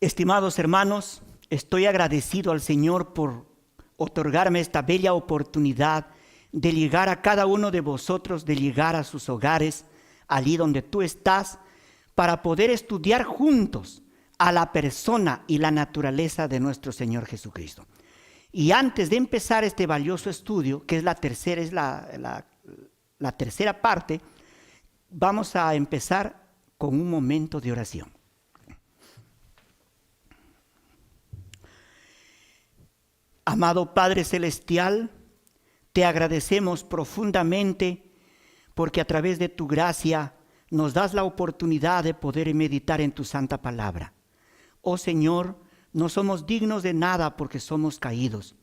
Estimados hermanos, estoy agradecido al Señor por otorgarme esta bella oportunidad de llegar a cada uno de vosotros, de llegar a sus hogares, allí donde tú estás, para poder estudiar juntos a la persona y la naturaleza de nuestro Señor Jesucristo. Y antes de empezar este valioso estudio, que es la tercera parte, vamos a empezar con un momento de oración. Amado Padre Celestial, te agradecemos profundamente porque a través de tu gracia nos das la oportunidad de poder meditar en tu santa palabra. Oh Señor, no somos dignos de nada porque somos caídos,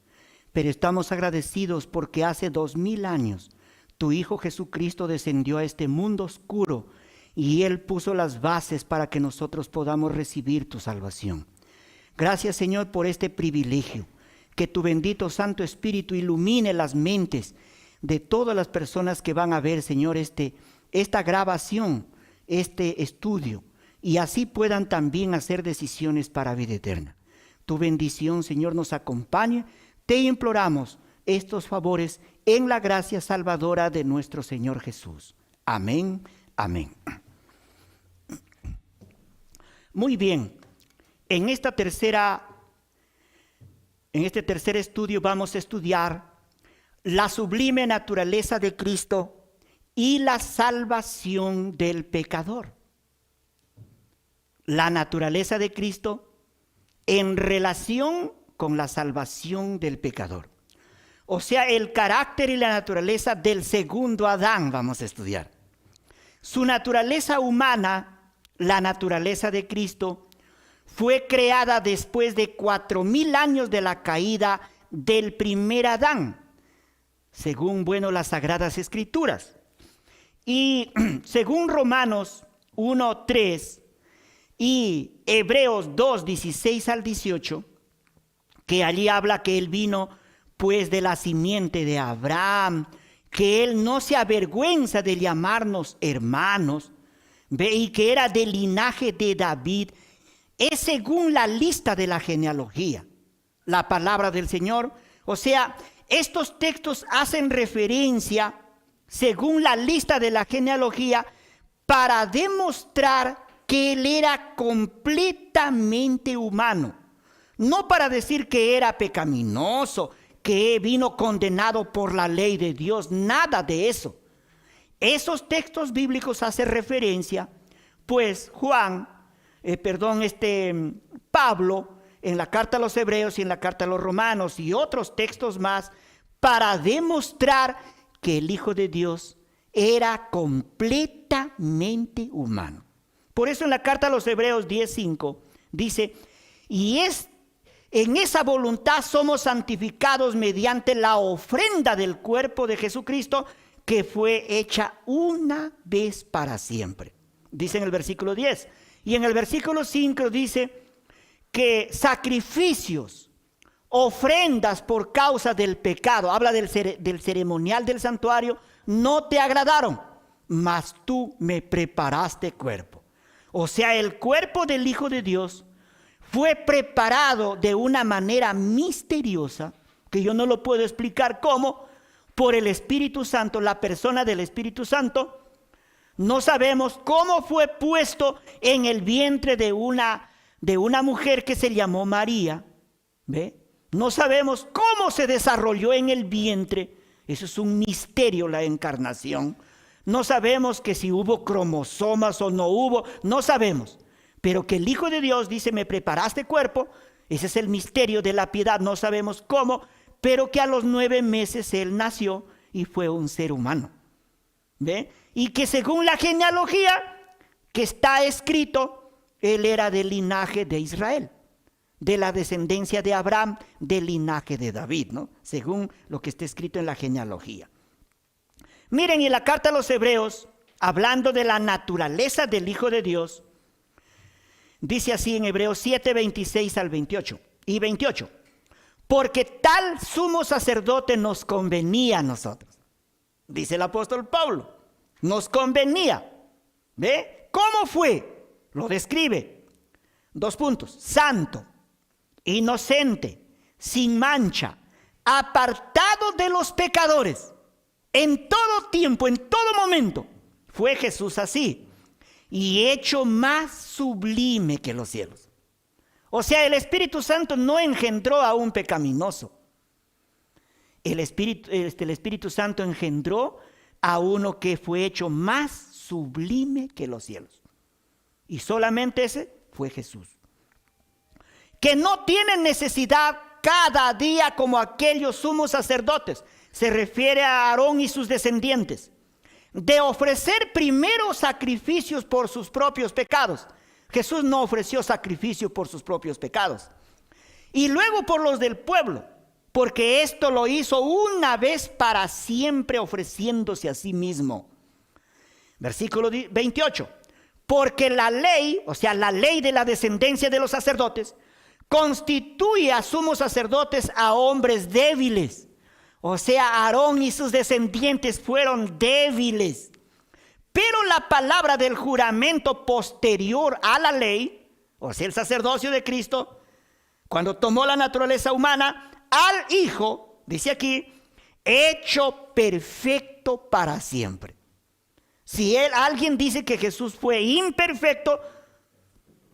pero estamos agradecidos porque hace 2000 años tu Hijo Jesucristo descendió a este mundo oscuro y Él puso las bases para que nosotros podamos recibir tu salvación. Gracias, Señor, por este privilegio. Que tu bendito Santo Espíritu ilumine las mentes de todas las personas que van a ver, Señor, esta grabación, este estudio, y así puedan también hacer decisiones para vida eterna. Tu bendición, Señor, nos acompañe. Te imploramos estos favores en la gracia salvadora de nuestro Señor Jesús. Amén, amén. Muy bien, en este tercer estudio vamos a estudiar la sublime naturaleza de Cristo y la salvación del pecador. La naturaleza de Cristo en relación con la salvación del pecador. O sea, el carácter y la naturaleza del segundo Adán vamos a estudiar. Su naturaleza humana, la naturaleza de Cristo, fue creada después de 4000 años de la caída del primer Adán, según, las Sagradas Escrituras. Y según Romanos 1:3 y Hebreos 2:16 al 18, que allí habla que Él vino pues de la simiente de Abraham, que Él no se avergüenza de llamarnos hermanos, y que era del linaje de David, es según la lista de la genealogía, la palabra del Señor. O sea, estos textos hacen referencia, según la lista de la genealogía, para demostrar que Él era completamente humano. No para decir que era pecaminoso, que vino condenado por la ley de Dios, nada de eso. Esos textos bíblicos hacen referencia, pues Pablo, en la carta a los Hebreos y en la carta a los Romanos y otros textos más, para demostrar que el Hijo de Dios era completamente humano. Por eso en la carta a los Hebreos 10:5 dice, en esa voluntad somos santificados mediante la ofrenda del cuerpo de Jesucristo, que fue hecha una vez para siempre. Dice en el versículo 10. Y en el versículo 5 dice que sacrificios, ofrendas por causa del pecado, habla del ceremonial del santuario, no te agradaron, mas tú me preparaste cuerpo. O sea, el cuerpo del Hijo de Dios fue preparado de una manera misteriosa, que yo no lo puedo explicar cómo, por el Espíritu Santo, la persona del Espíritu Santo. No sabemos cómo fue puesto en el vientre de una mujer que se llamó María. ¿Ve? No sabemos cómo se desarrolló en el vientre. Eso es un misterio, la encarnación. No sabemos que si hubo cromosomas o no hubo, no sabemos. Pero que el Hijo de Dios dice, me preparaste cuerpo, ese es el misterio de la piedad, no sabemos cómo, pero que a los 9 meses Él nació y fue un ser humano. ¿Ve? Y que según la genealogía que está escrito, Él era del linaje de Israel, de la descendencia de Abraham, del linaje de David, ¿no? Según lo que está escrito en la genealogía. Miren, en la carta a los Hebreos, hablando de la naturaleza del Hijo de Dios, dice así en Hebreos 7:26 al 28 y 28. Porque tal sumo sacerdote nos convenía a nosotros. Dice el apóstol Pablo, nos convenía. ¿Ve? ¿Cómo fue? Lo describe. 2 puntos, santo, inocente, sin mancha, apartado de los pecadores. En todo tiempo, en todo momento, fue Jesús así, y hecho más sublime que los cielos. O sea, el Espíritu Santo no engendró a un pecaminoso. El Espíritu Santo engendró a uno que fue hecho más sublime que los cielos. Y solamente ese fue Jesús. Que no tiene necesidad cada día como aquellos sumos sacerdotes, se refiere a Aarón y sus descendientes, de ofrecer primero sacrificios por sus propios pecados. Jesús no ofreció sacrificio por sus propios pecados. Y luego por los del pueblo, porque esto lo hizo una vez para siempre, ofreciéndose a sí mismo. Versículo 28. Porque la ley, o sea, la ley de la descendencia de los sacerdotes, constituye a sumos sacerdotes a hombres débiles. O sea, Aarón y sus descendientes fueron débiles. Pero la palabra del juramento posterior a la ley, o sea, el sacerdocio de Cristo, cuando tomó la naturaleza humana, al Hijo, dice aquí, hecho perfecto para siempre. Si alguien dice que Jesús fue imperfecto,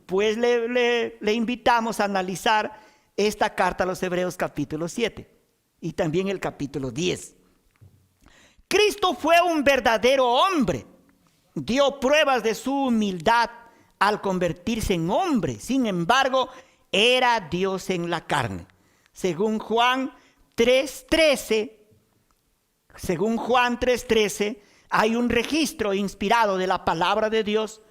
pues le invitamos a analizar esta carta a los Hebreos capítulo 7 y también el capítulo 10. Cristo fue un verdadero hombre. Dio pruebas de su humildad al convertirse en hombre. Sin embargo, era Dios en la carne. Según Juan 3:13, hay un registro inspirado de la palabra de Dios.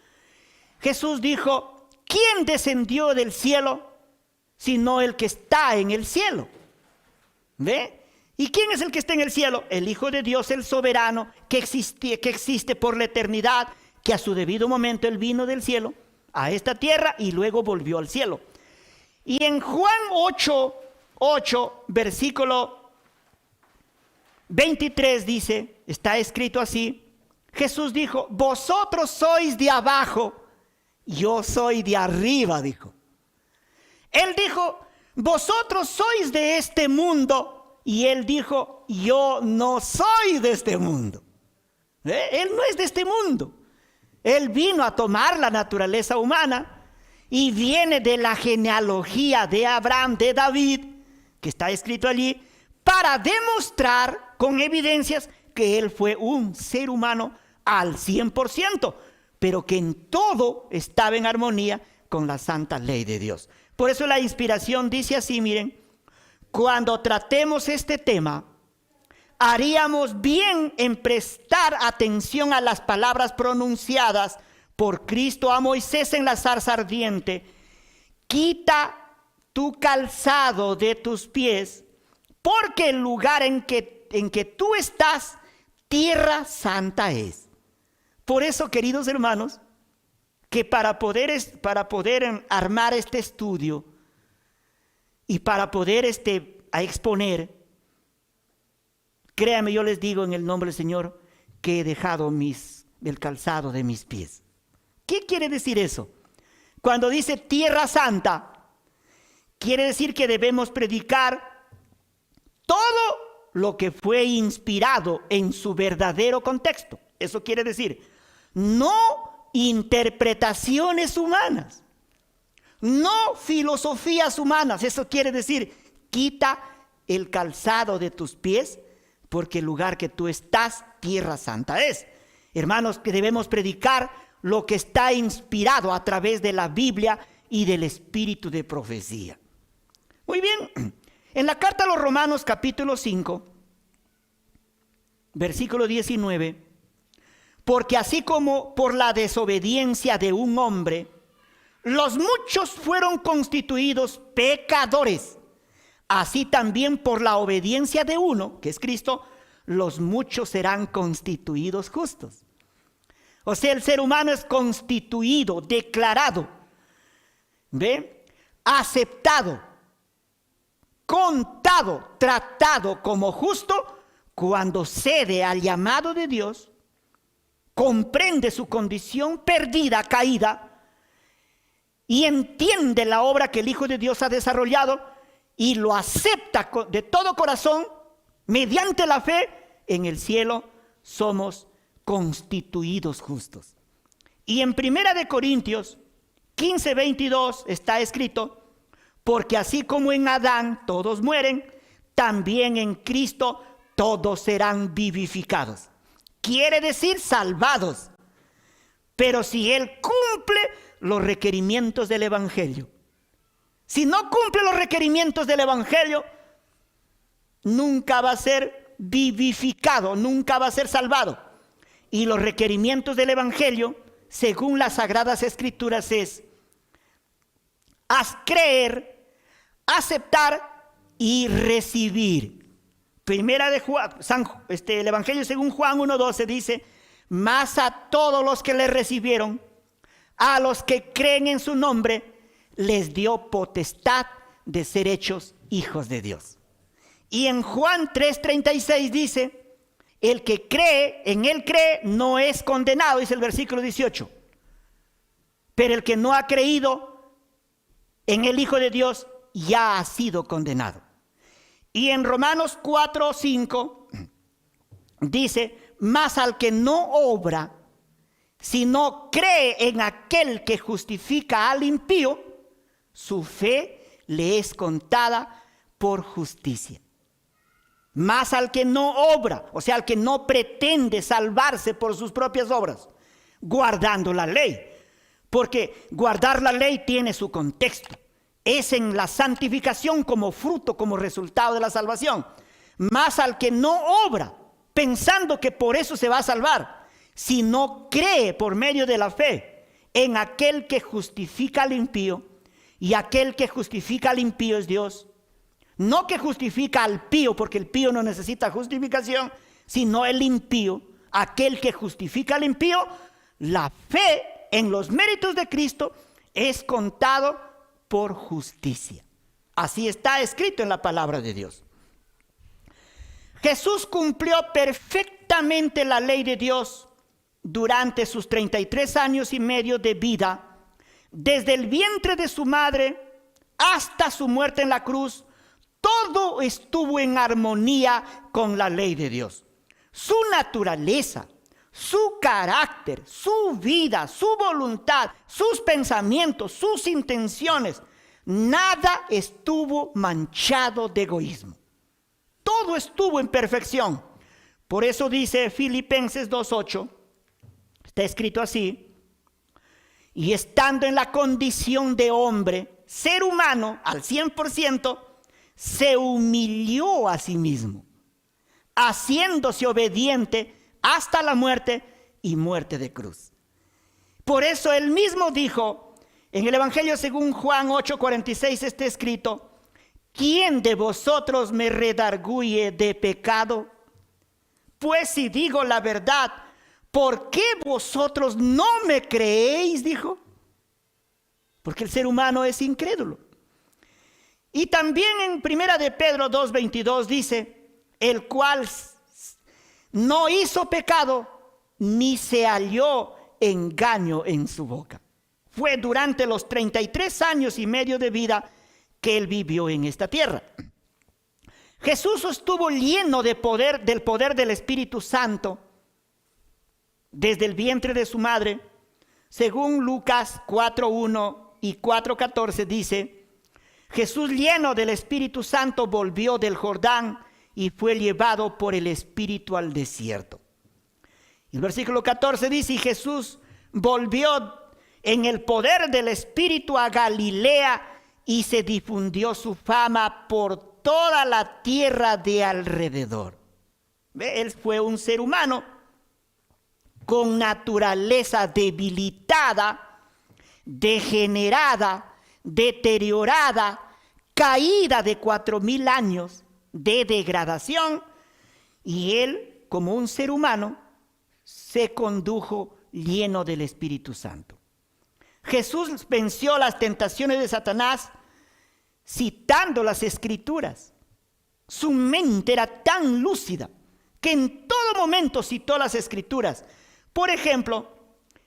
Jesús dijo: ¿quién descendió del cielo sino el que está en el cielo? ¿Ve? ¿Y quién es el que está en el cielo? El Hijo de Dios, el soberano, que existe por la eternidad, que a su debido momento Él vino del cielo a esta tierra y luego volvió al cielo. Y en Juan 8, versículo 23 dice, está escrito así: Jesús dijo: vosotros sois de abajo, yo soy de arriba, dijo. Él dijo: vosotros sois de este mundo. Y Él dijo: yo no soy de este mundo. Él no es de este mundo. Él vino a tomar la naturaleza humana y viene de la genealogía de Abraham, de David, que está escrito allí, para demostrar con evidencias que Él fue un ser humano al 100%, pero que en todo estaba en armonía con la santa ley de Dios. Por eso la inspiración dice así, miren: cuando tratemos este tema, haríamos bien en prestar atención a las palabras pronunciadas por Cristo a Moisés en la zarza ardiente: quita tu calzado de tus pies, porque el lugar en que tú estás, tierra santa es. Por eso, queridos hermanos, que para poder armar este estudio y para poder a exponer, créanme, yo les digo en el nombre del Señor que he dejado el calzado de mis pies. ¿Qué quiere decir eso? Cuando dice tierra santa, quiere decir que debemos predicar todo lo que fue inspirado en su verdadero contexto. Eso quiere decir, no interpretaciones humanas, no filosofías humanas. Eso quiere decir, quita el calzado de tus pies, porque el lugar que tú estás, tierra santa es. Hermanos, que debemos predicar lo que está inspirado a través de la Biblia y del espíritu de profecía. Muy bien, en la carta a los Romanos capítulo 5, versículo 19, porque así como por la desobediencia de un hombre, los muchos fueron constituidos pecadores, así también por la obediencia de uno, que es Cristo, los muchos serán constituidos justos. O sea, el ser humano es constituido, declarado, ¿ve? Aceptado, contado, tratado como justo cuando cede al llamado de Dios, comprende su condición perdida, caída, y entiende la obra que el Hijo de Dios ha desarrollado y lo acepta de todo corazón, mediante la fe, en el cielo somos constituidos justos. Y en 1 Corintios 15:22 está escrito: porque así como en Adán todos mueren, también en Cristo todos serán vivificados. Quiere decir salvados. Pero si Él cumple los requerimientos del Evangelio, si no cumple los requerimientos del Evangelio, nunca va a ser vivificado, nunca va a ser salvado. Y los requerimientos del Evangelio, según las Sagradas Escrituras, es creer, aceptar y recibir. Primera de Juan, el Evangelio según Juan 1:12 dice: mas a todos los que le recibieron, a los que creen en su nombre, les dio potestad de ser hechos hijos de Dios. Y en Juan 3:36 dice: el que cree, en él cree, no es condenado, dice el versículo 18. Pero el que no ha creído en el Hijo de Dios ya ha sido condenado. Y en Romanos 4:5 dice: mas al que no obra, sino cree en aquel que justifica al impío, su fe le es contada por justicia. Mas al que no obra, o sea, al que no pretende salvarse por sus propias obras, guardando la ley, porque guardar la ley tiene su contexto, es en la santificación como fruto, como resultado de la salvación. Mas al que no obra, pensando que por eso se va a salvar, si no cree por medio de la fe en aquel que justifica al impío, y aquel que justifica al impío es Dios. No que justifica al pío, porque el pío no necesita justificación, sino el impío, aquel que justifica al impío, la fe en los méritos de Cristo es contado por justicia. Así está escrito en la palabra de Dios. Jesús cumplió perfectamente la ley de Dios durante sus 33 años y medio de vida, desde el vientre de su madre hasta su muerte en la cruz. Todo estuvo en armonía con la ley de Dios. Su naturaleza, su carácter, su vida, su voluntad, sus pensamientos, sus intenciones, nada estuvo manchado de egoísmo. Todo estuvo en perfección. Por eso dice Filipenses 2:8, está escrito así: y estando en la condición de hombre, ser humano al 100%, se humilló a sí mismo, haciéndose obediente hasta la muerte y muerte de cruz. Por eso él mismo dijo, en el Evangelio según Juan 8:46 está escrito: ¿quién de vosotros me redarguye de pecado? Pues si digo la verdad, ¿por qué vosotros no me creéis? Dijo. Porque el ser humano es incrédulo. Y también en 1 de Pedro 2:22 dice: el cual no hizo pecado, ni se halló engaño en su boca. Fue durante los 33 años y medio de vida que él vivió en esta tierra. Jesús estuvo lleno de poder, del poder del Espíritu Santo desde el vientre de su madre. Según Lucas 4:1 y 4:14 dice: Jesús, lleno del Espíritu Santo, volvió del Jordán y fue llevado por el Espíritu al desierto. El versículo 14 dice: y Jesús volvió en el poder del Espíritu a Galilea, y se difundió su fama por toda la tierra de alrededor. Él fue un ser humano con naturaleza debilitada, degenerada, deteriorada, caída de 4000 años de degradación, y él, como un ser humano, se condujo lleno del Espíritu Santo. Jesús venció las tentaciones de Satanás citando las Escrituras. Su mente era tan lúcida que en todo momento citó las Escrituras. Por ejemplo,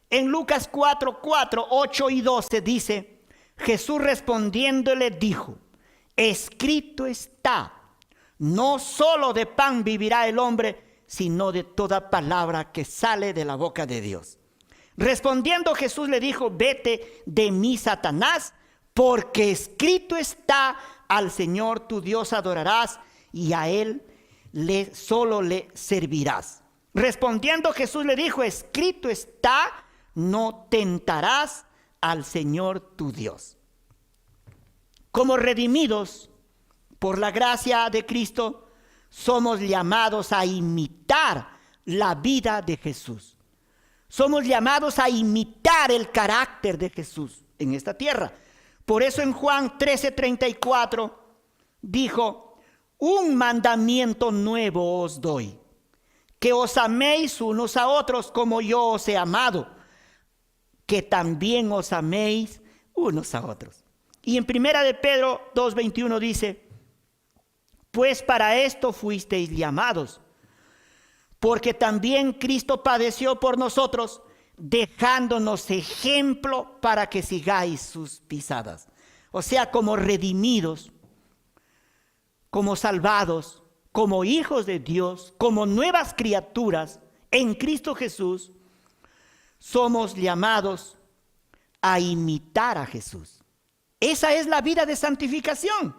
en Lucas 4:4, 8 y 12 dice: Jesús respondiéndole dijo: escrito está, no solo de pan vivirá el hombre, sino de toda palabra que sale de la boca de Dios. Respondiendo Jesús le dijo: vete de mí, Satanás, porque escrito está, al Señor tu Dios adorarás y a Él solo le servirás. Respondiendo Jesús le dijo: escrito está, no tentarás al Señor tu Dios. Como redimidos por la gracia de Cristo, somos llamados a imitar la vida de Jesús. Somos llamados a imitar el carácter de Jesús en esta tierra. Por eso en Juan 13:34 dijo: un mandamiento nuevo os doy, que os améis unos a otros como yo os he amado, que también os améis unos a otros. Y en 1 de Pedro 2:21 dice: pues para esto fuisteis llamados, porque también Cristo padeció por nosotros, dejándonos ejemplo para que sigáis sus pisadas. O sea, como redimidos, como salvados, como hijos de Dios, como nuevas criaturas en Cristo Jesús, somos llamados a imitar a Jesús. Esa es la vida de santificación.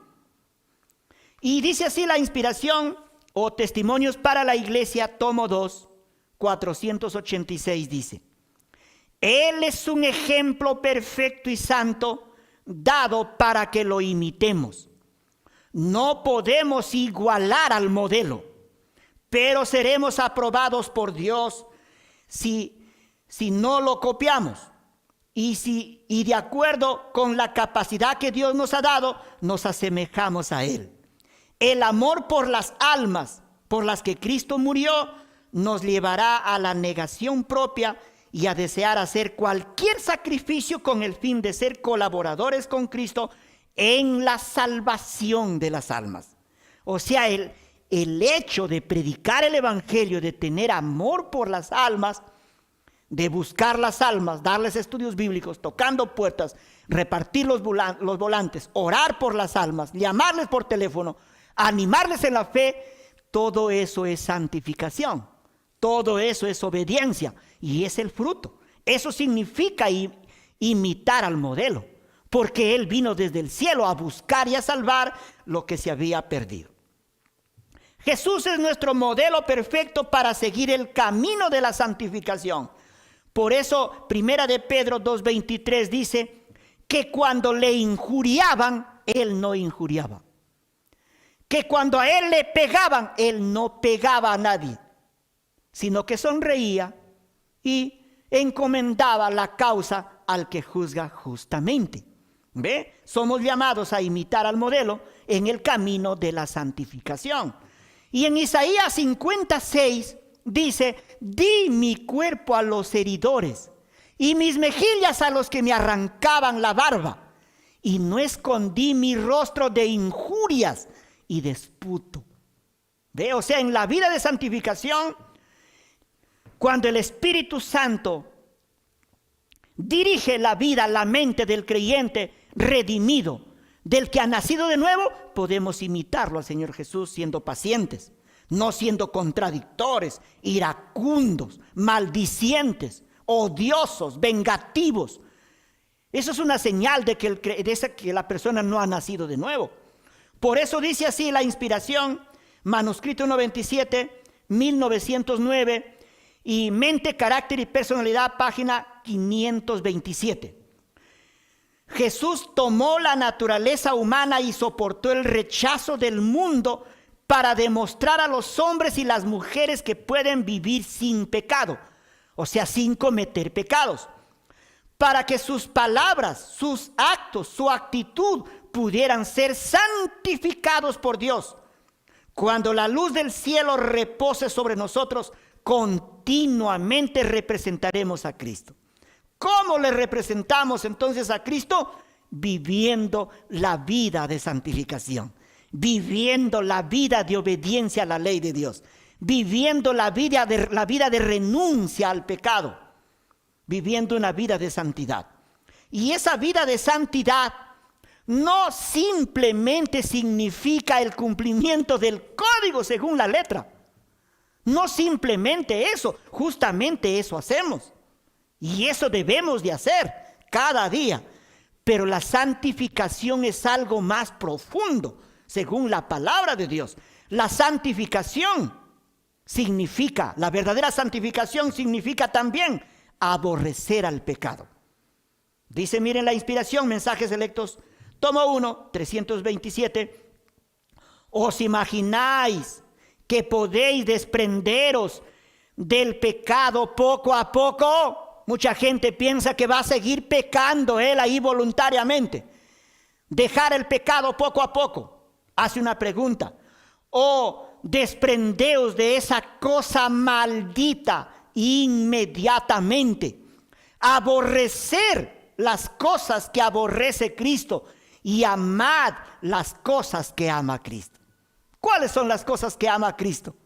Y dice así la inspiración o Testimonios para la Iglesia, tomo 2, 486, dice: Él es un ejemplo perfecto y santo, dado para que lo imitemos. No podemos igualar al modelo, pero seremos aprobados por Dios si no lo copiamos. Y de acuerdo con la capacidad que Dios nos ha dado, nos asemejamos a Él. El amor por las almas por las que Cristo murió nos llevará a la negación propia y a desear hacer cualquier sacrificio con el fin de ser colaboradores con Cristo en la salvación de las almas. O sea, el hecho de predicar el evangelio, de tener amor por las almas, de buscar las almas, darles estudios bíblicos, tocando puertas, repartir los volantes, orar por las almas, llamarles por teléfono, animarles en la fe, todo eso es santificación, todo eso es obediencia y es el fruto. Eso significa imitar al modelo, porque Él vino desde el cielo a buscar y a salvar lo que se había perdido. Jesús es nuestro modelo perfecto para seguir el camino de la santificación. Por eso, 1 de Pedro 2:23 dice que cuando le injuriaban, Él no injuriaba. Que cuando a Él le pegaban, Él no pegaba a nadie, sino que sonreía y encomendaba la causa al que juzga justamente. ¿Ve? Somos llamados a imitar al modelo en el camino de la santificación. Y en Isaías 56 dice: di mi cuerpo a los heridores y mis mejillas a los que me arrancaban la barba, y no escondí mi rostro de injurias y disputo. ¿Ve? O sea, en la vida de santificación, cuando el Espíritu Santo dirige la vida, la mente del creyente redimido, del que ha nacido de nuevo, podemos imitarlo al Señor Jesús siendo pacientes, no siendo contradictores, iracundos, maldicientes, odiosos, vengativos. Eso es una señal de que la persona no ha nacido de nuevo. Por eso dice así la inspiración, manuscrito 97, 1909, y Mente, Carácter y Personalidad, página 527. Jesús tomó la naturaleza humana y soportó el rechazo del mundo para demostrar a los hombres y las mujeres que pueden vivir sin pecado, o sea, sin cometer pecados, para que sus palabras, sus actos, su actitud pudieran ser santificados por Dios. Cuando la luz del cielo repose sobre nosotros, continuamente representaremos a Cristo. ¿Cómo le representamos entonces a Cristo? Viviendo la vida de santificación, viviendo la vida de obediencia a la ley de Dios, viviendo la vida de renuncia al pecado, viviendo una vida de santidad. Y esa vida de santidad no simplemente significa el cumplimiento del código según la letra. No simplemente eso, justamente eso hacemos. Y eso debemos de hacer cada día. Pero la santificación es algo más profundo, según la palabra de Dios. La santificación significa, la verdadera santificación significa también aborrecer al pecado. Dice, miren la inspiración, Mensajes Selectos, tomo 1, 327. ¿Os imagináis que podéis desprenderos del pecado poco a poco? Mucha gente piensa que va a seguir pecando él ahí voluntariamente. Dejar el pecado poco a poco. Hace una pregunta. O desprendeos de esa cosa maldita inmediatamente. Aborrecer las cosas que aborrece Cristo y amad las cosas que ama Cristo. ¿Cuáles son las cosas que ama Cristo?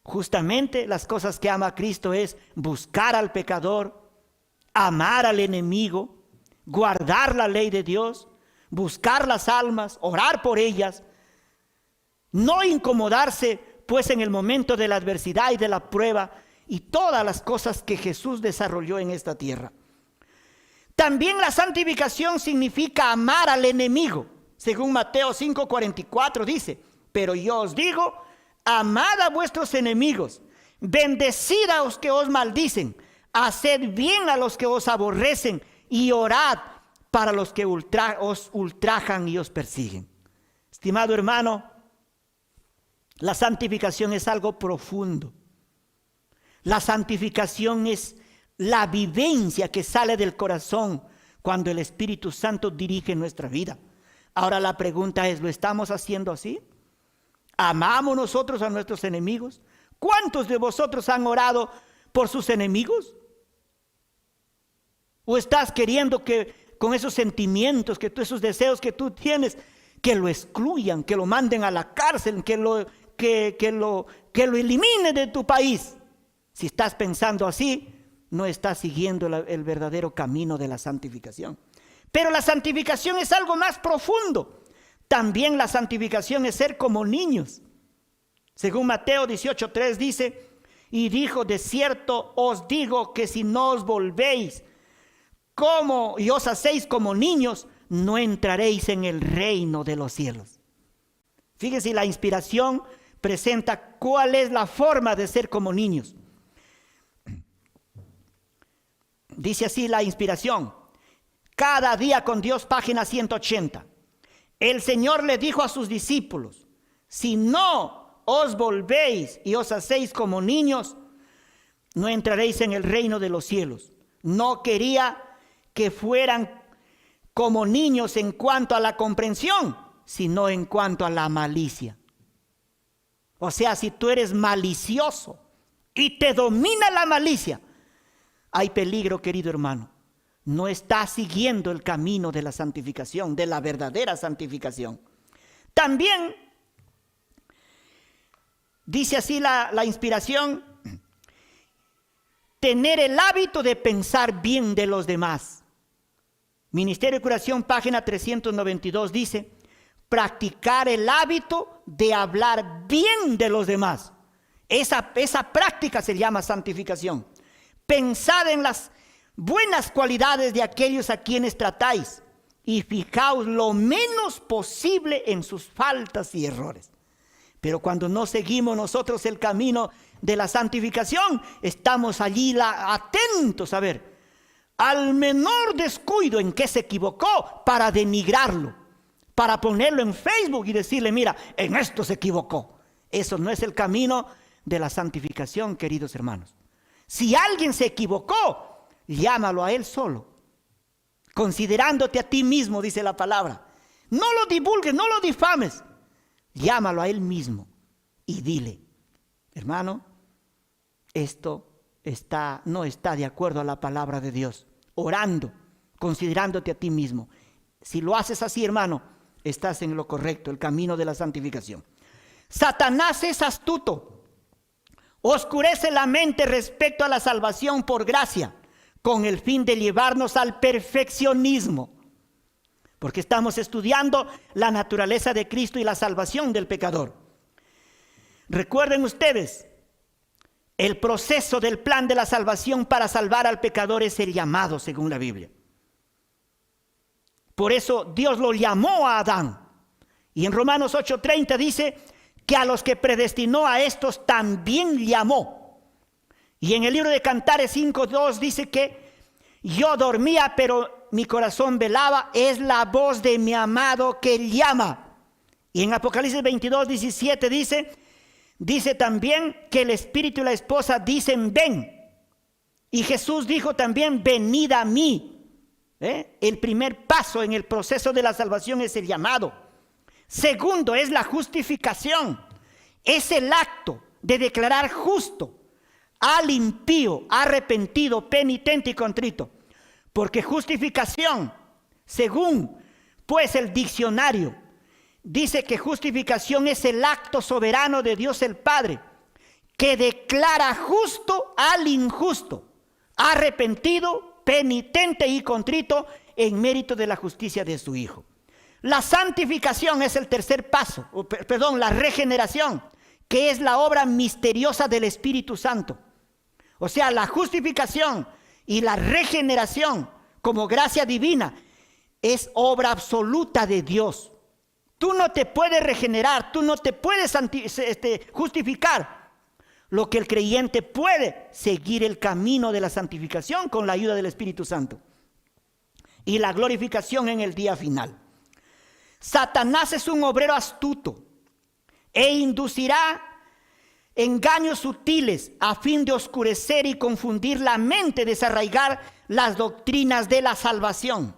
Justamente las cosas que ama Cristo es buscar al pecador, amar al enemigo, guardar la ley de Dios, buscar las almas, orar por ellas, no incomodarse pues en el momento de la adversidad y de la prueba y todas las cosas que Jesús desarrolló en esta tierra. También la santificación significa amar al enemigo. Según Mateo 5:44 dice, pero yo os digo, amad a vuestros enemigos, bendecid a los que os maldicen, haced bien a los que os aborrecen y orad para los que os ultrajan y os persiguen. Estimado hermano, la santificación es algo profundo. La santificación es la vivencia que sale del corazón cuando el Espíritu Santo dirige nuestra vida. Ahora la pregunta es, ¿lo estamos haciendo así? ¿Amamos nosotros a nuestros enemigos? ¿Cuántos de vosotros han orado por sus enemigos? ¿O estás queriendo que con esos sentimientos, esos deseos que tú tienes, que lo excluyan, que lo manden a la cárcel, que lo eliminen de tu país? Si estás pensando así, no estás siguiendo el verdadero camino de la santificación. Pero la santificación es algo más profundo. También la santificación es ser como niños. Según Mateo 18:3 dice, y dijo, de cierto os digo que si no os volvéis y os hacéis como niños, no entraréis en el reino de los cielos. Fíjense, la inspiración presenta cuál es la forma de ser como niños. Dice así la inspiración. Cada día con Dios, página 180. El Señor le dijo a sus discípulos, si no os volvéis y os hacéis como niños, no entraréis en el reino de los cielos. No quería que fueran como niños en cuanto a la comprensión, sino en cuanto a la malicia. O sea, si tú eres malicioso y te domina la malicia, hay peligro, querido hermano. No estás siguiendo el camino de la santificación, de la verdadera santificación. También dice así la inspiración, tener el hábito de pensar bien de los demás. Ministerio de Curación, página 392 dice, practicar el hábito de hablar bien de los demás. Esa práctica se llama santificación. Pensad en las buenas cualidades de aquellos a quienes tratáis y fijaos lo menos posible en sus faltas y errores. Pero cuando no seguimos nosotros el camino de la santificación, estamos allí atentos a ver al menor descuido en que se equivocó para denigrarlo, para ponerlo en Facebook y decirle, mira, en esto se equivocó. Eso no es el camino de la santificación, queridos hermanos. Si alguien se equivocó, llámalo a él solo, considerándote a ti mismo, dice la palabra. No lo divulgues, no lo difames. Llámalo a él mismo y dile, hermano, esto no está de acuerdo a la palabra de Dios. Orando, considerándote a ti mismo. Si lo haces así, hermano, estás en lo correcto, el camino de la santificación. Satanás es astuto. Oscurece la mente respecto a la salvación por gracia, con el fin de llevarnos al perfeccionismo, porque estamos estudiando la naturaleza de Cristo y la salvación del pecador. Recuerden ustedes, el proceso del plan de la salvación para salvar al pecador es el llamado, según la Biblia. Por eso Dios lo llamó a Adán. Y en Romanos 8:30 dice que a los que predestinó a estos también llamó. Y en el libro de Cantares 5:2 dice que yo dormía, pero mi corazón velaba, es la voz de mi amado que llama. Y en Apocalipsis 22:17 dice también que el espíritu y la esposa dicen ven. Y Jesús dijo también venid a mí. El primer paso en el proceso de la salvación es el llamado. Segundo es la justificación. Es el acto de declarar justo al impío, arrepentido, penitente y contrito. Porque justificación, según pues el diccionario, dice que justificación es el acto soberano de Dios el Padre, que declara justo al injusto, arrepentido, penitente y contrito en mérito de la justicia de su Hijo. La santificación es el tercer paso, la regeneración, que es la obra misteriosa del Espíritu Santo. O sea, la justificación y la regeneración como gracia divina es obra absoluta de Dios. Tú no te puedes regenerar, tú no te puedes justificar. Lo que el creyente puede seguir el camino de la santificación con la ayuda del Espíritu Santo y la glorificación en el día final. Satanás es un obrero astuto e inducirá engaños sutiles a fin de oscurecer y confundir la mente, desarraigar las doctrinas de la salvación.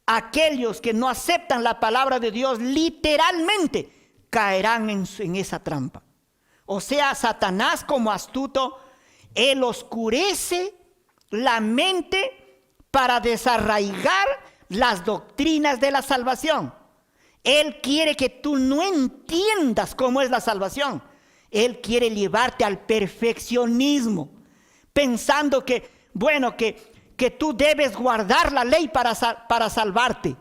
Aquellos que no aceptan la palabra de Dios literalmente caerán en esa trampa. O sea, Satanás como astuto, él oscurece la mente para desarraigar las doctrinas de la salvación. Él quiere que tú no entiendas cómo es la salvación. Él quiere llevarte al perfeccionismo, pensando que tú debes guardar la ley para salvarte.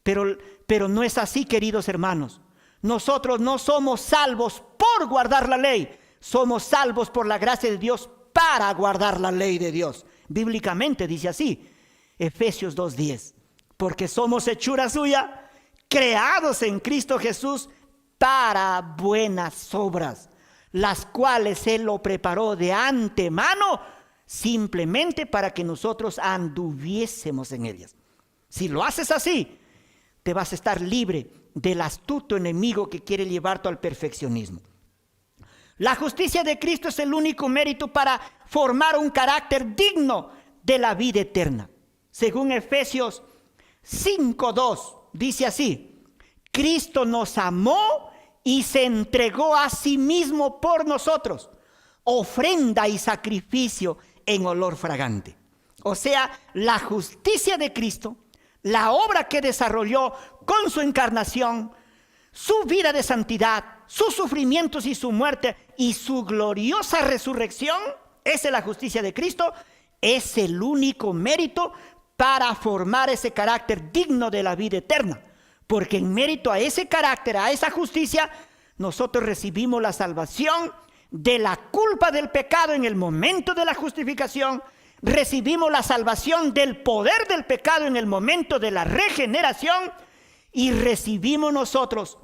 Pero no es así, queridos hermanos. Nosotros no somos salvos por guardar la ley. Somos salvos por la gracia de Dios para guardar la ley de Dios. Bíblicamente dice así, Efesios 2:10. Porque somos hechura suya, creados en Cristo Jesús para buenas obras, las cuales Él lo preparó de antemano simplemente para que nosotros anduviésemos en ellas. Si lo haces así, te vas a estar libre del astuto enemigo que quiere llevarte al perfeccionismo. La justicia de Cristo es el único mérito para formar un carácter digno de la vida eterna. Según Efesios 5:2, dice así: Cristo nos amó y se entregó a sí mismo por nosotros, ofrenda y sacrificio en olor fragante. O sea, la justicia de Cristo, la obra que desarrolló con su encarnación, su vida de santidad, sus sufrimientos y su muerte y su gloriosa resurrección, esa es la justicia de Cristo, es el único mérito para formar ese carácter digno de la vida eterna. Porque en mérito a ese carácter, a esa justicia, nosotros recibimos la salvación de la culpa del pecado en el momento de la justificación. Recibimos la salvación del poder del pecado en el momento de la regeneración. Y recibimos nosotros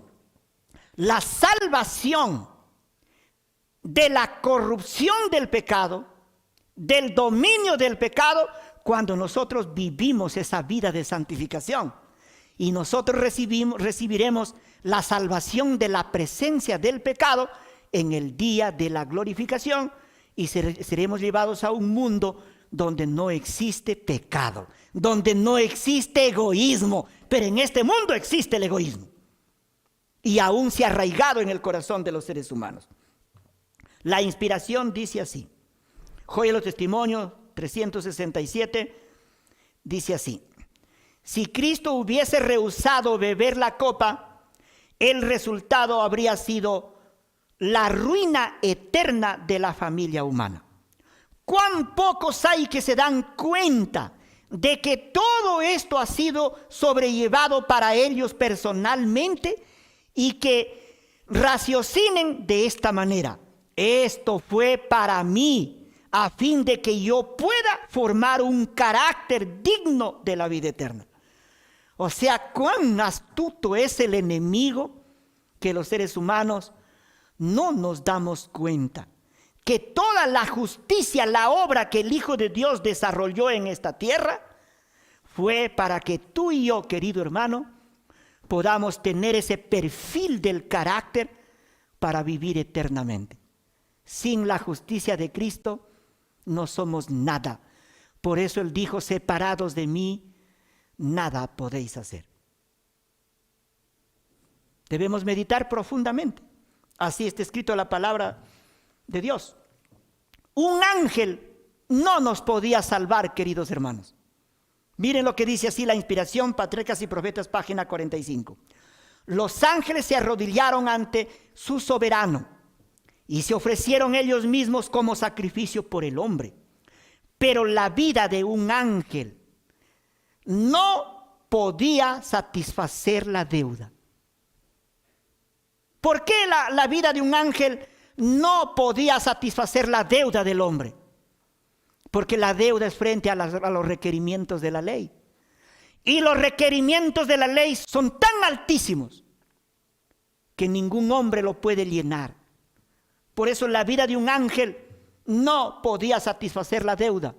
la salvación de la corrupción del pecado, del dominio del pecado, cuando nosotros vivimos esa vida de santificación. Y nosotros recibiremos la salvación de la presencia del pecado en el día de la glorificación y seremos llevados a un mundo donde no existe pecado, donde no existe egoísmo, pero en este mundo existe el egoísmo y aún se ha arraigado en el corazón de los seres humanos. La inspiración dice así, Joya de los Testimonios 367 dice así: si Cristo hubiese rehusado beber la copa, el resultado habría sido la ruina eterna de la familia humana. cuán pocos hay que se dan cuenta de que todo esto ha sido sobrellevado para ellos personalmente y que raciocinen de esta manera. Esto fue para mí, a fin de que yo pueda formar un carácter digno de la vida eterna. O sea, cuán astuto es el enemigo, que los seres humanos no nos damos cuenta que toda la justicia, la obra que el Hijo de Dios desarrolló en esta tierra, fue para que tú y yo, querido hermano, podamos tener ese perfil del carácter para vivir eternamente. Sin la justicia de Cristo no somos nada. Por eso Él dijo, separados de mí, nada podéis hacer. Debemos meditar profundamente. Así está escrito la palabra de Dios. Un ángel no nos podía salvar, queridos hermanos. Miren lo que dice así la inspiración, Patriarcas y Profetas, página 45. Los ángeles se arrodillaron ante su soberano y se ofrecieron ellos mismos como sacrificio por el hombre. Pero la vida de un ángel no podía satisfacer la deuda. ¿Por qué la vida de un ángel no podía satisfacer la deuda del hombre? Porque la deuda es frente a los requerimientos de la ley. Y los requerimientos de la ley son tan altísimos que ningún hombre lo puede llenar. Por eso la vida de un ángel no podía satisfacer la deuda.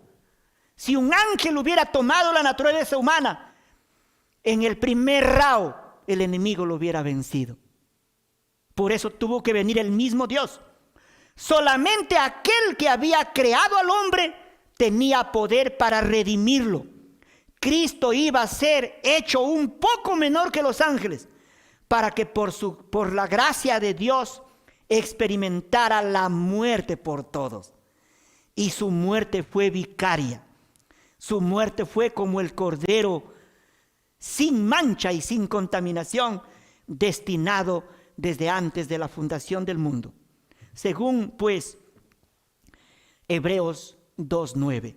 Si un ángel hubiera tomado la naturaleza humana, en el primer round el enemigo lo hubiera vencido. Por eso tuvo que venir el mismo Dios. Solamente aquel que había creado al hombre tenía poder para redimirlo. Cristo iba a ser hecho un poco menor que los ángeles, para que por la gracia de Dios experimentara la muerte por todos. Y su muerte fue vicaria. Su muerte fue como el cordero sin mancha y sin contaminación, destinado desde antes de la fundación del mundo. Según pues Hebreos 2:9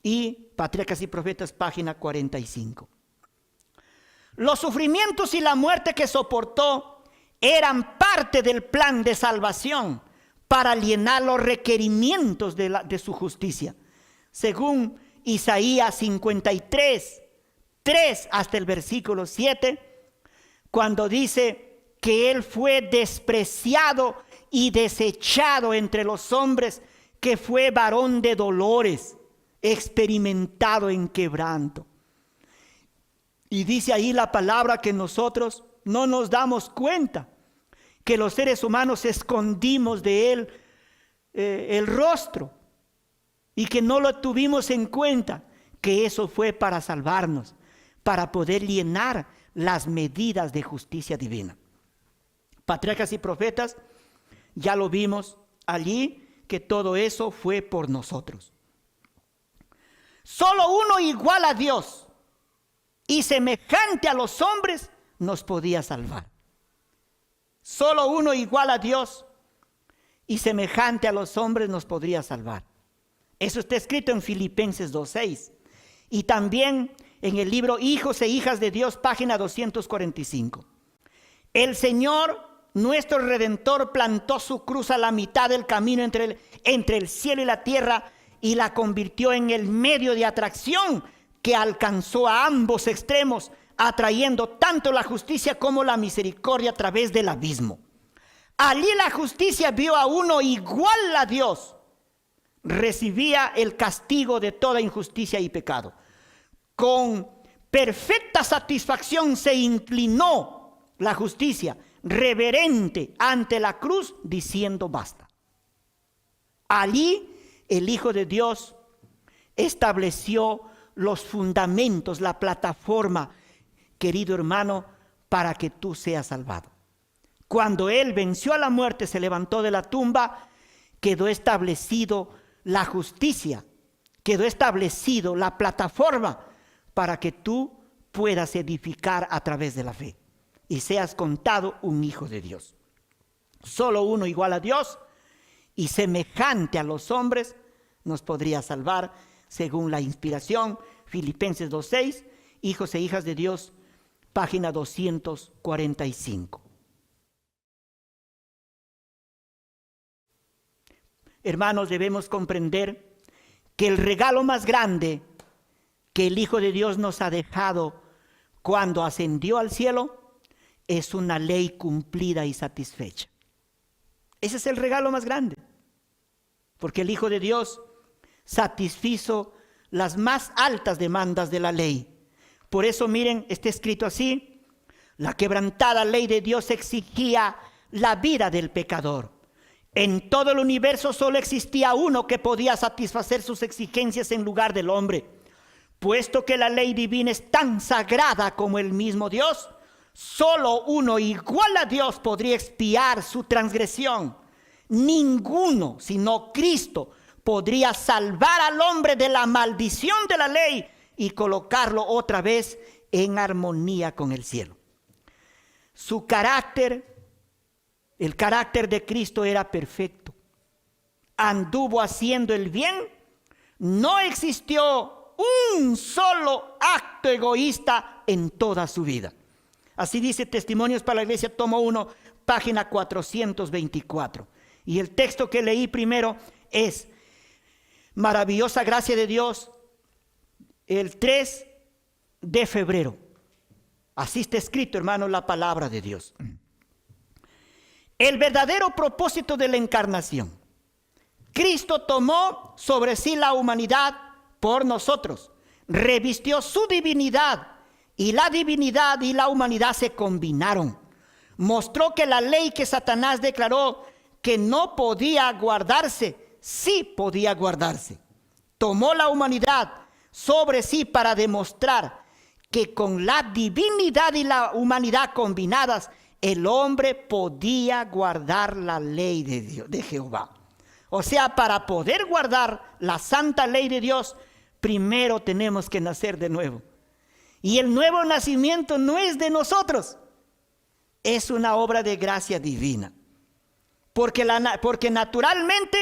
y Patriarcas y Profetas, página 45. Los sufrimientos y la muerte que soportó eran parte del plan de salvación para llenar los requerimientos de su justicia. Según Isaías 53, 3 hasta el versículo 7, cuando dice que Él fue despreciado y desechado entre los hombres, que fue varón de dolores, experimentado en quebranto. Y dice ahí la palabra que nosotros no nos damos cuenta, que los seres humanos escondimos de Él el rostro y que no lo tuvimos en cuenta, que eso fue para salvarnos, para poder llenar las medidas de justicia divina. Patriarcas y Profetas, ya lo vimos allí, que todo eso fue por nosotros. Solo uno igual a Dios y semejante a los hombres nos podía salvar. Solo uno igual a Dios y semejante a los hombres nos podría salvar. Eso está escrito en Filipenses 2:6 y también en el libro Hijos e Hijas de Dios, página 245. El Señor, nuestro Redentor, plantó su cruz a la mitad del camino entre el cielo y la tierra y la convirtió en el medio de atracción que alcanzó a ambos extremos, atrayendo tanto la justicia como la misericordia a través del abismo. Allí la justicia vio a uno igual a Dios. Recibía el castigo de toda injusticia y pecado. Con perfecta satisfacción se inclinó la justicia, reverente ante la cruz, diciendo basta. Allí el Hijo de Dios estableció los fundamentos, la plataforma, querido hermano, para que tú seas salvado. Cuando Él venció a la muerte, se levantó de la tumba, quedó establecido la justicia, quedó establecido la plataforma para que tú puedas edificar a través de la fe y seas contado un hijo de Dios. Solo uno igual a Dios y semejante a los hombres nos podría salvar según la inspiración. Filipenses 2:6, hijos e hijas de Dios, página 245. Hermanos, debemos comprender que el regalo más grande que el Hijo de Dios nos ha dejado cuando ascendió al cielo es una ley cumplida y satisfecha. Ese es el regalo más grande, porque el Hijo de Dios satisfizo las más altas demandas de la ley. Por eso miren, está escrito así: la quebrantada ley de Dios exigía la vida del pecador. En todo el universo solo existía uno que podía satisfacer sus exigencias en lugar del hombre. Puesto que la ley divina es tan sagrada como el mismo Dios, solo uno igual a Dios podría expiar su transgresión. Ninguno, sino Cristo, podría salvar al hombre de la maldición de la ley y colocarlo otra vez en armonía con el cielo. Su carácter, el carácter de Cristo era perfecto. Anduvo haciendo el bien. No existió un solo acto egoísta en toda su vida. Así dice Testimonios para la Iglesia, tomo 1, página 424. Y el texto que leí primero es Maravillosa Gracia de Dios, el 3 de febrero. Así está escrito, hermano, la palabra de Dios. El verdadero propósito de la encarnación. Cristo tomó sobre sí la humanidad por nosotros, revistió su divinidad, y la divinidad y la humanidad se combinaron. Mostró que la ley que Satanás declaró que no podía guardarse, sí podía guardarse. Tomó la humanidad sobre sí para demostrar que con la divinidad y la humanidad combinadas, el hombre podía guardar la ley de Dios, de Jehová. O sea, para poder guardar la santa ley de Dios, primero tenemos que nacer de nuevo. Y el nuevo nacimiento no es de nosotros, es una obra de gracia divina. Porque naturalmente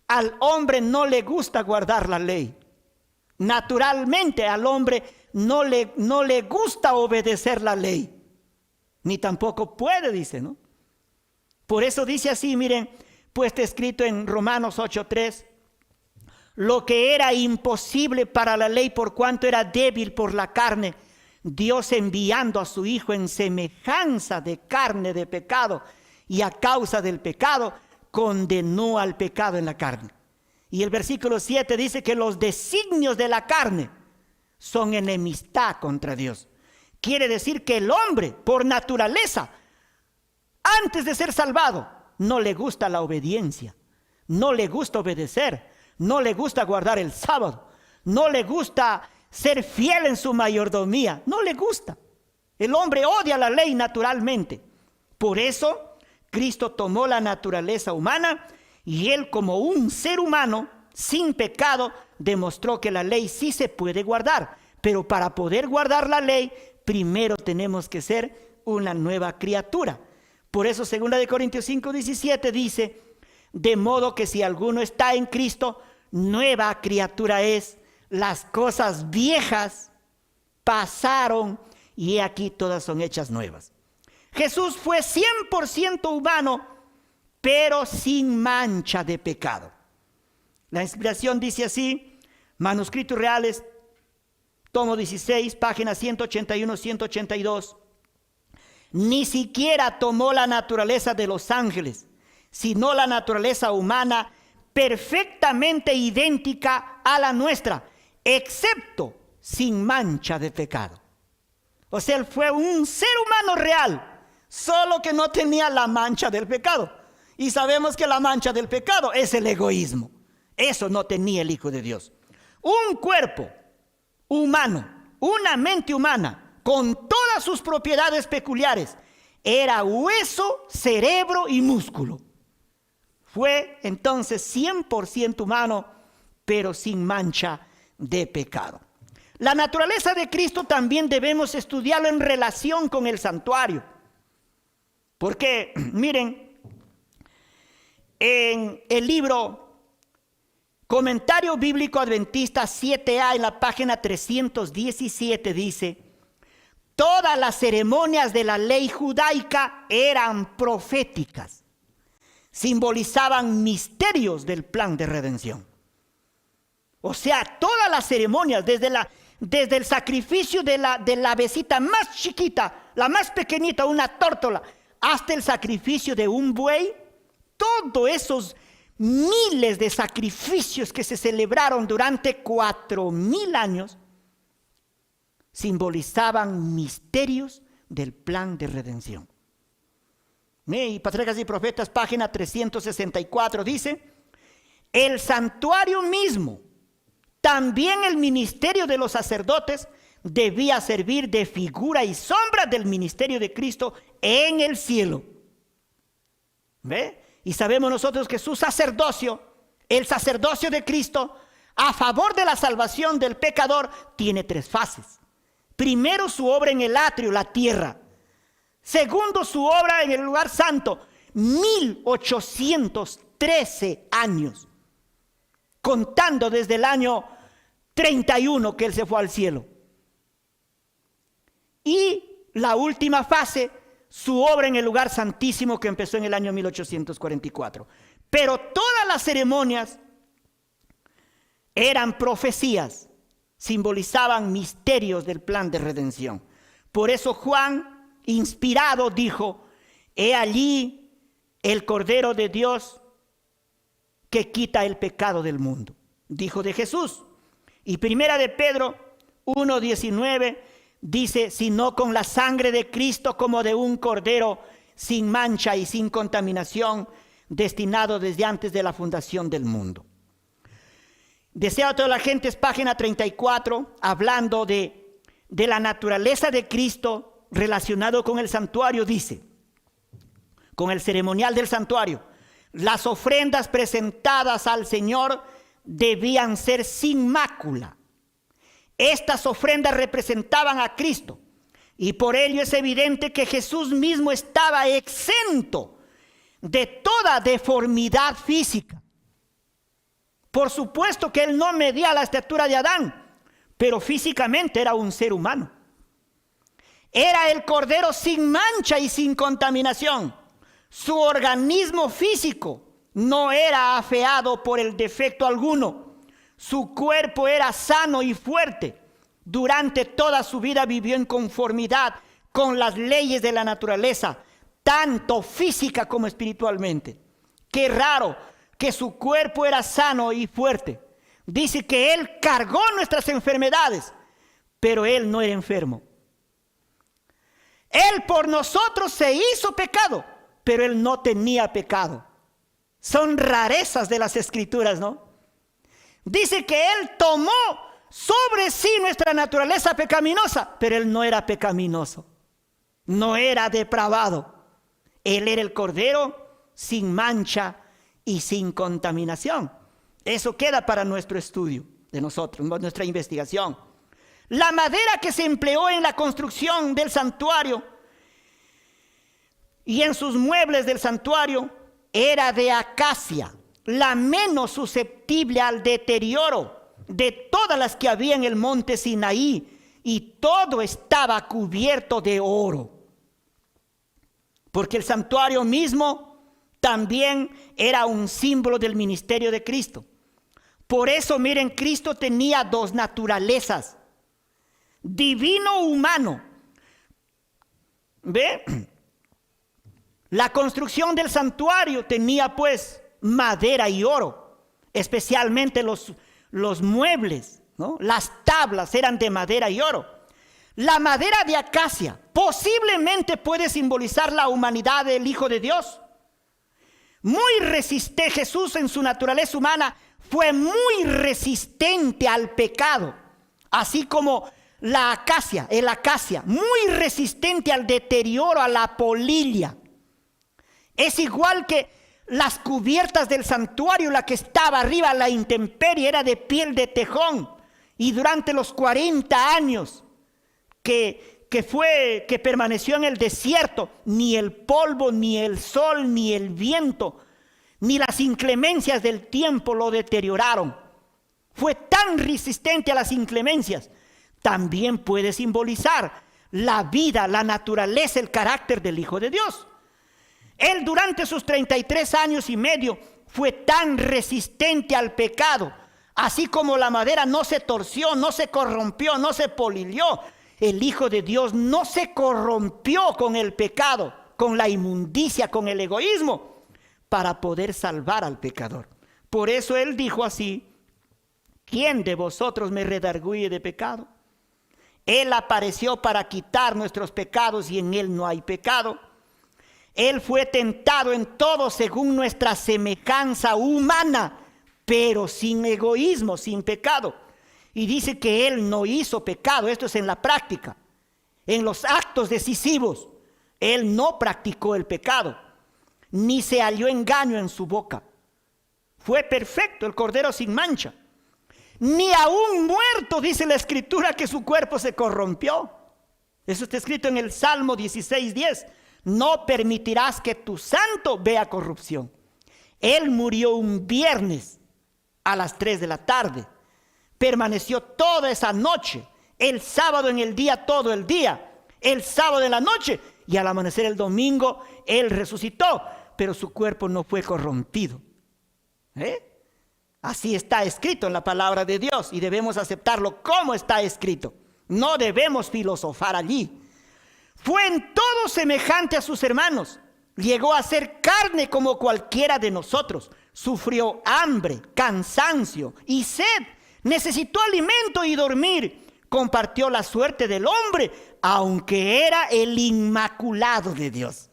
al hombre no le gusta guardar la ley. Naturalmente al hombre no le gusta obedecer la ley. Ni tampoco puede, dice, ¿no? Por eso dice así, miren, pues está escrito en Romanos 8:3. Lo que era imposible para la ley por cuanto era débil por la carne, Dios enviando a su Hijo en semejanza de carne de pecado, y a causa del pecado condenó al pecado en la carne. Y el versículo 7 dice que los designios de la carne son enemistad contra Dios. Quiere decir que el hombre, por naturaleza, antes de ser salvado, no le gusta la obediencia, no le gusta obedecer, no le gusta guardar el sábado, no le gusta ser fiel en su mayordomía, no le gusta. El hombre odia la ley naturalmente. Por eso Cristo tomó la naturaleza humana y él, como un ser humano sin pecado, demostró que la ley sí se puede guardar. Pero para poder guardar la ley, primero tenemos que ser una nueva criatura. Por eso 2 Corintios 5:17 dice: de modo que si alguno está en Cristo, nueva criatura es. Las cosas viejas pasaron y he aquí todas son hechas nuevas. Jesús fue 100% humano, pero sin mancha de pecado. La inspiración dice así, Manuscritos Reales, tomo 16, páginas 181-182. Ni siquiera tomó la naturaleza de los ángeles, sino la naturaleza humana perfectamente idéntica a la nuestra, excepto sin mancha de pecado. O sea, él fue un ser humano real, solo que no tenía la mancha del pecado. Y sabemos que la mancha del pecado es el egoísmo. Eso no tenía el Hijo de Dios. Un cuerpo humano, una mente humana, con todas sus propiedades peculiares, era hueso, cerebro y músculo. Fue entonces 100% humano, pero sin mancha de pecado. La naturaleza de Cristo también debemos estudiarlo en relación con el santuario. Porque, miren, en el libro Comentario Bíblico Adventista 7A en la página 317 dice: todas las ceremonias de la ley judaica eran proféticas, simbolizaban misterios del plan de redención. O sea, todas las ceremonias, desde el sacrificio de la avecita más chiquita, la más pequeñita, una tórtola, hasta el sacrificio de un buey, todos esos miles de sacrificios que se celebraron durante 4000 años, simbolizaban misterios del plan de redención. Y Patriarcas y Profetas, página 364, dice: el santuario mismo, también el ministerio de los sacerdotes, debía servir de figura y sombra del ministerio de Cristo en el cielo. ¿Ve? Y sabemos nosotros que su sacerdocio, el sacerdocio de Cristo, a favor de la salvación del pecador, tiene 3 fases. Primero, su obra en el atrio, la tierra. Segundo, su obra en el lugar santo, 1813 años, contando desde el año 31 que él se fue al cielo. Y la última fase, su obra en el lugar santísimo, que empezó en el año 1844. Pero todas las ceremonias eran profecías, simbolizaban misterios del plan de redención. Por eso Juan, inspirado, dijo: he allí el Cordero de Dios que quita el pecado del mundo. Dijo de Jesús. Y primera de Pedro 1:19 dice: sino con la sangre de Cristo como de un cordero sin mancha y sin contaminación, destinado desde antes de la fundación del mundo. Deseo a toda la gente, es página 34, hablando de la naturaleza de Cristo relacionado con el santuario. Dice, con el ceremonial del santuario, las ofrendas presentadas al Señor debían ser sin mácula. Estas ofrendas representaban a Cristo, y por ello es evidente que Jesús mismo estaba exento de toda deformidad física. Por supuesto que él no medía la estatura de Adán, pero físicamente era un ser humano. Era el Cordero sin mancha y sin contaminación. Su organismo físico no era afeado por el defecto alguno. Su cuerpo era sano y fuerte. Durante toda su vida vivió en conformidad con las leyes de la naturaleza, tanto física como espiritualmente. Qué raro que su cuerpo era sano y fuerte. Dice que él cargó nuestras enfermedades, pero él no era enfermo. Él por nosotros se hizo pecado, pero él no tenía pecado. Son rarezas de las escrituras, ¿no? Dice que él tomó sobre sí nuestra naturaleza pecaminosa, pero él no era pecaminoso, no era depravado. Él era el Cordero sin mancha y sin contaminación. Eso queda para nuestro estudio de nosotros, nuestra investigación. La madera que se empleó en la construcción del santuario y en sus muebles del santuario era de acacia, la menos susceptible al deterioro de todas las que había en el monte Sinaí, y todo estaba cubierto de oro. Porque el santuario mismo también era un símbolo del ministerio de Cristo. Por eso, miren, Cristo tenía 2 naturalezas: divino humano. ¿Ve? La construcción del santuario tenía pues madera y oro, especialmente los muebles, ¿no? Las tablas eran de madera y oro. La madera de acacia posiblemente puede simbolizar la humanidad del Hijo de Dios. Muy resistente, Jesús en su naturaleza humana fue muy resistente al pecado, así como la acacia, muy resistente al deterioro, a la polilla. Es igual que las cubiertas del santuario, la que estaba arriba, la intemperie, era de piel de tejón, y durante los 40 años que permaneció en el desierto, ni el polvo, ni el sol, ni el viento ni las inclemencias del tiempo lo deterioraron. Fue tan resistente a las inclemencias. También puede simbolizar la vida, la naturaleza, el carácter del Hijo de Dios. Él durante sus 33 años y medio fue tan resistente al pecado, así como la madera no se torció, no se corrompió, no se polilió. El Hijo de Dios no se corrompió con el pecado, con la inmundicia, con el egoísmo, para poder salvar al pecador. Por eso Él dijo así: ¿quién de vosotros me redarguye de pecado? Él apareció para quitar nuestros pecados y en Él no hay pecado. Él fue tentado en todo según nuestra semejanza humana, pero sin egoísmo, sin pecado. Y dice que Él no hizo pecado. Esto es en la práctica, en los actos decisivos. Él no practicó el pecado, ni se halló engaño en su boca. Fue perfecto, el Cordero sin mancha. Ni aún muerto, dice la Escritura, que su cuerpo se corrompió. Eso está escrito en el Salmo 16:10. No permitirás que tu santo vea corrupción. Él murió un viernes a las 3 de la tarde. Permaneció toda esa noche. El sábado en el día, todo el día. El sábado en la noche. Y al amanecer el domingo, Él resucitó. Pero su cuerpo no fue corrompido. Así está escrito en la palabra de Dios. Y debemos aceptarlo como está escrito. No debemos filosofar allí. Fue en todo semejante a sus hermanos. Llegó a ser carne como cualquiera de nosotros. Sufrió hambre, cansancio y sed. Necesitó alimento y dormir. Compartió la suerte del hombre, aunque era el inmaculado de Dios.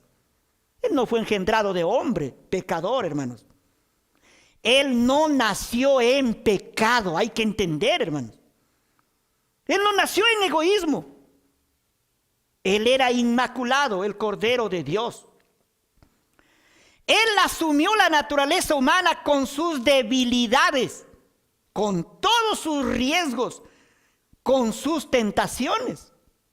Él no fue engendrado de hombre, pecador, hermanos. Él no nació en pecado. Hay que entender, hermanos. Él no nació en egoísmo. Él era inmaculado, el Cordero de Dios. Él asumió la naturaleza humana con sus debilidades, con todos sus riesgos, con sus tentaciones.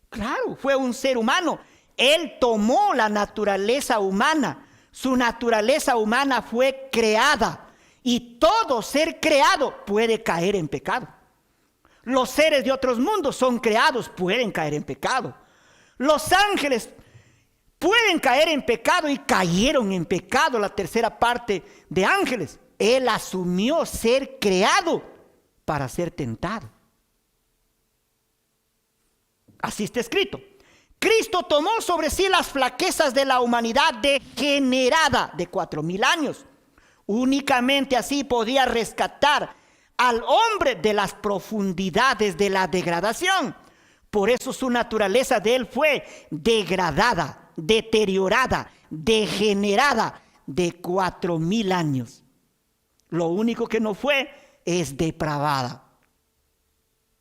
Claro, fue un ser humano. Él tomó la naturaleza humana. Su naturaleza humana fue creada. Y todo ser creado puede caer en pecado. Los seres de otros mundos son creados, pueden caer en pecado. Los ángeles pueden caer en pecado y cayeron en pecado, la tercera parte de ángeles. Él asumió ser creado para ser tentado. Así está escrito. Cristo tomó sobre sí las flaquezas de la humanidad degenerada de 4000 años. Únicamente así podía rescatar al hombre de las profundidades de la degradación. Por eso su naturaleza de él fue degradada, deteriorada, degenerada de 4000 años. Lo único que no fue es depravada.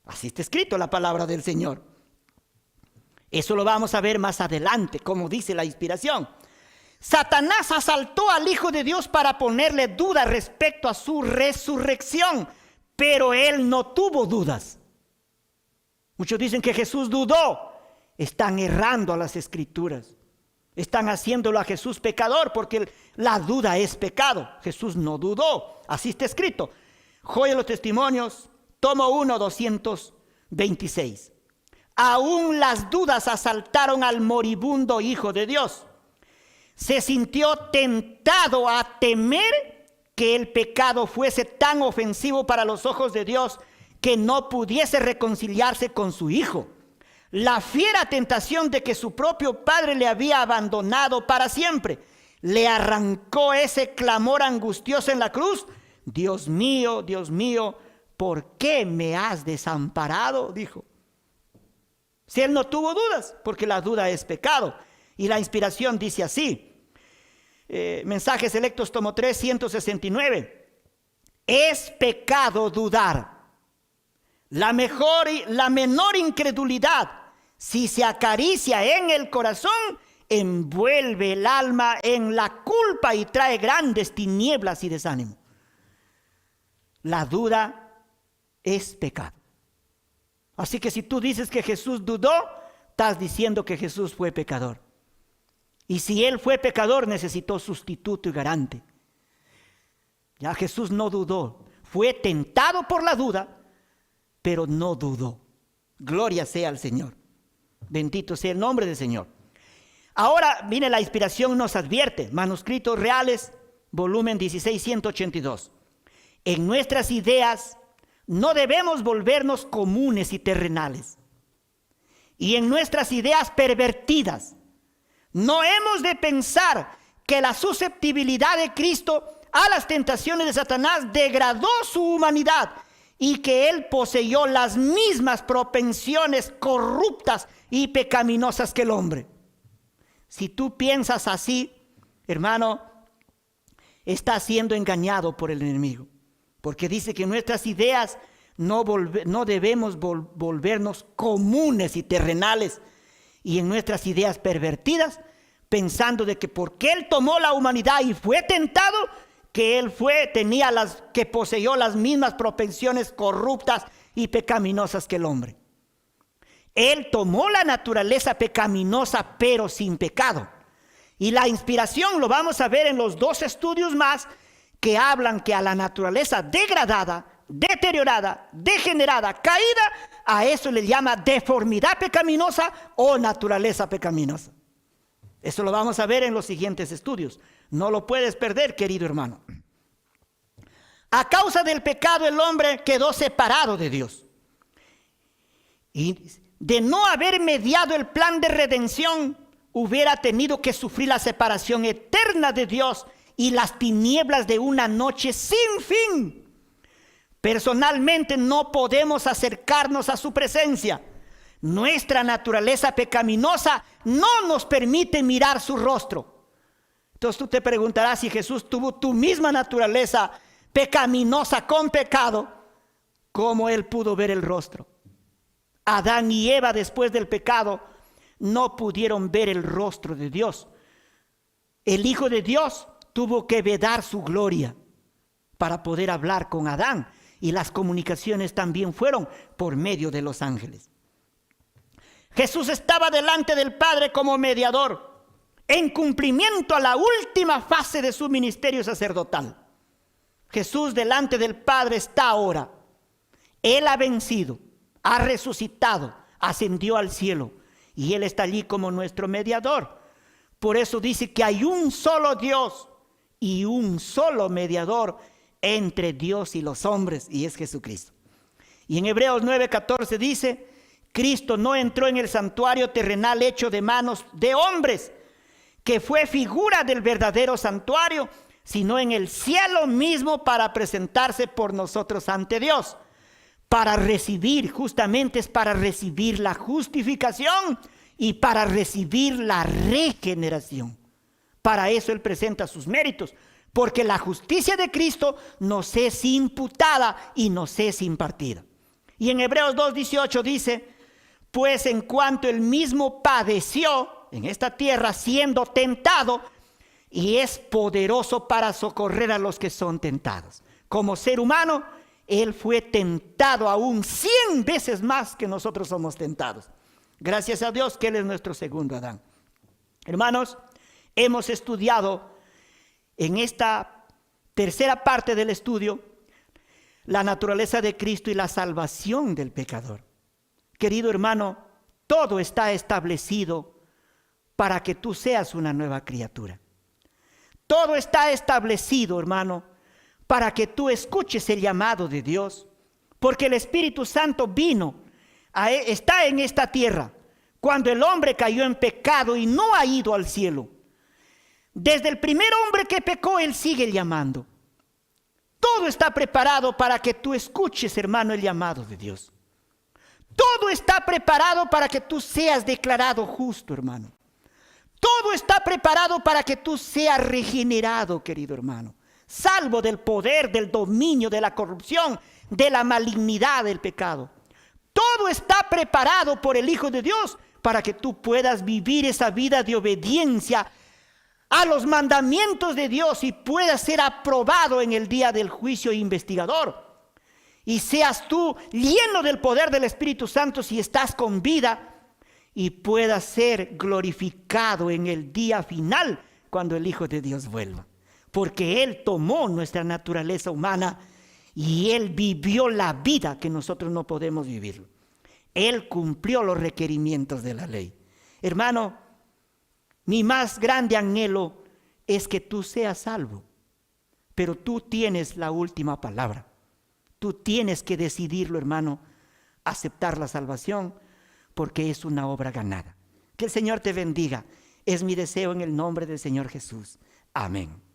Así está escrito la palabra del Señor. Eso lo vamos a ver más adelante, como dice la inspiración. Satanás asaltó al Hijo de Dios para ponerle duda respecto a su resurrección, pero él no tuvo dudas. Muchos dicen que Jesús dudó. Están errando a las Escrituras. Están haciéndolo a Jesús pecador porque la duda es pecado. Jesús no dudó. Así está escrito. Joya de los Testimonios, tomo 1, 226. Aún las dudas asaltaron al moribundo Hijo de Dios. Se sintió tentado a temer que el pecado fuese tan ofensivo para los ojos de Dios que no pudiese reconciliarse con su Hijo. La fiera tentación de que su propio Padre le había abandonado para siempre le arrancó ese clamor angustioso en la cruz. Dios mío, ¿por qué me has desamparado? Dijo. Si él no tuvo dudas, porque la duda es pecado. Y la inspiración dice así. Mensajes Selectos, tomo 3, 169. Es pecado dudar. La menor incredulidad, si se acaricia en el corazón, envuelve el alma en la culpa y trae grandes tinieblas y desánimo. La duda es pecado. Así que si tú dices que Jesús dudó, estás diciendo que Jesús fue pecador. Y si él fue pecador, necesitó sustituto y garante. Ya Jesús no dudó. Fue tentado por la duda, pero no dudó. Gloria sea al Señor. Bendito sea el nombre del Señor. Ahora, mire, la inspiración nos advierte. Manuscritos Reales, volumen 16, 182. En nuestras ideas no debemos volvernos comunes y terrenales. Y en nuestras ideas pervertidas, no hemos de pensar que la susceptibilidad de Cristo a las tentaciones de Satanás degradó su humanidad y que él poseyó las mismas propensiones corruptas y pecaminosas que el hombre. Si tú piensas así, hermano, estás siendo engañado por el enemigo, porque dice que nuestras ideas no debemos volvernos comunes y terrenales, y en nuestras ideas pervertidas, pensando de que porque él tomó la humanidad y fue tentado, que que poseyó las mismas propensiones corruptas y pecaminosas que el hombre. Él tomó la naturaleza pecaminosa, pero sin pecado. Y la inspiración lo vamos a ver en los 2 estudios más que hablan que a la naturaleza degradada, deteriorada, degenerada, caída, a eso le llama deformidad pecaminosa o naturaleza pecaminosa. Eso lo vamos a ver en los siguientes estudios. No lo puedes perder, querido hermano. A causa del pecado el hombre quedó separado de Dios. Y de no haber mediado el plan de redención, hubiera tenido que sufrir la separación eterna de Dios y las tinieblas de una noche sin fin. Personalmente no podemos acercarnos a su presencia. Nuestra naturaleza pecaminosa no nos permite mirar su rostro. Entonces tú te preguntarás, si Jesús tuvo tu misma naturaleza pecaminosa con pecado, ¿cómo él pudo ver el rostro? Adán y Eva, después del pecado, no pudieron ver el rostro de Dios. El Hijo de Dios tuvo que vedar su gloria para poder hablar con Adán, y las comunicaciones también fueron por medio de los ángeles. Jesús estaba delante del Padre como mediador, en cumplimiento a la última fase de su ministerio sacerdotal. Jesús delante del Padre está ahora. Él ha vencido, ha resucitado, ascendió al cielo, y Él está allí como nuestro mediador. Por eso dice que hay un solo Dios y un solo mediador entre Dios y los hombres, y es Jesucristo. Y en Hebreos 9:14 dice: Cristo no entró en el santuario terrenal hecho de manos de hombres, que fue figura del verdadero santuario, sino en el cielo mismo, para presentarse por nosotros ante Dios, para recibir, justamente es para recibir la justificación y para recibir la regeneración. Para eso Él presenta sus méritos, porque la justicia de Cristo nos es imputada y nos es impartida. Y en Hebreos 2:18 dice: pues en cuanto Él mismo padeció en esta tierra siendo tentado, y es poderoso para socorrer a los que son tentados. Como ser humano, Él fue tentado aún 100 veces más que nosotros somos tentados. Gracias a Dios que Él es nuestro segundo Adán. Hermanos, hemos estudiado en esta tercera parte del estudio la naturaleza de Cristo y la salvación del pecador. Querido hermano, todo está establecido para que tú seas una nueva criatura. Todo está establecido, hermano, para que tú escuches el llamado de Dios, porque el Espíritu Santo está en esta tierra cuando el hombre cayó en pecado y no ha ido al cielo. Desde el primer hombre que pecó, Él sigue llamando. Todo está preparado para que tú escuches, hermano, el llamado de Dios. Todo está preparado para que tú seas declarado justo, hermano. Todo está preparado para que tú seas regenerado, querido hermano, salvo del poder, del dominio, de la corrupción, de la malignidad del pecado. Todo está preparado por el Hijo de Dios para que tú puedas vivir esa vida de obediencia a los mandamientos de Dios y puedas ser aprobado en el día del juicio investigador. Y seas tú lleno del poder del Espíritu Santo si estás con vida, y puedas ser glorificado en el día final cuando el Hijo de Dios vuelva. porque Él tomó nuestra naturaleza humana y Él vivió la vida que nosotros no podemos vivir. Él cumplió los requerimientos de la ley. Hermano, mi más grande anhelo es que tú seas salvo, pero tú tienes la última palabra. Tú tienes que decidirlo, hermano, aceptar la salvación, porque es una obra ganada. Que el Señor te bendiga. Es mi deseo en el nombre del Señor Jesús. Amén.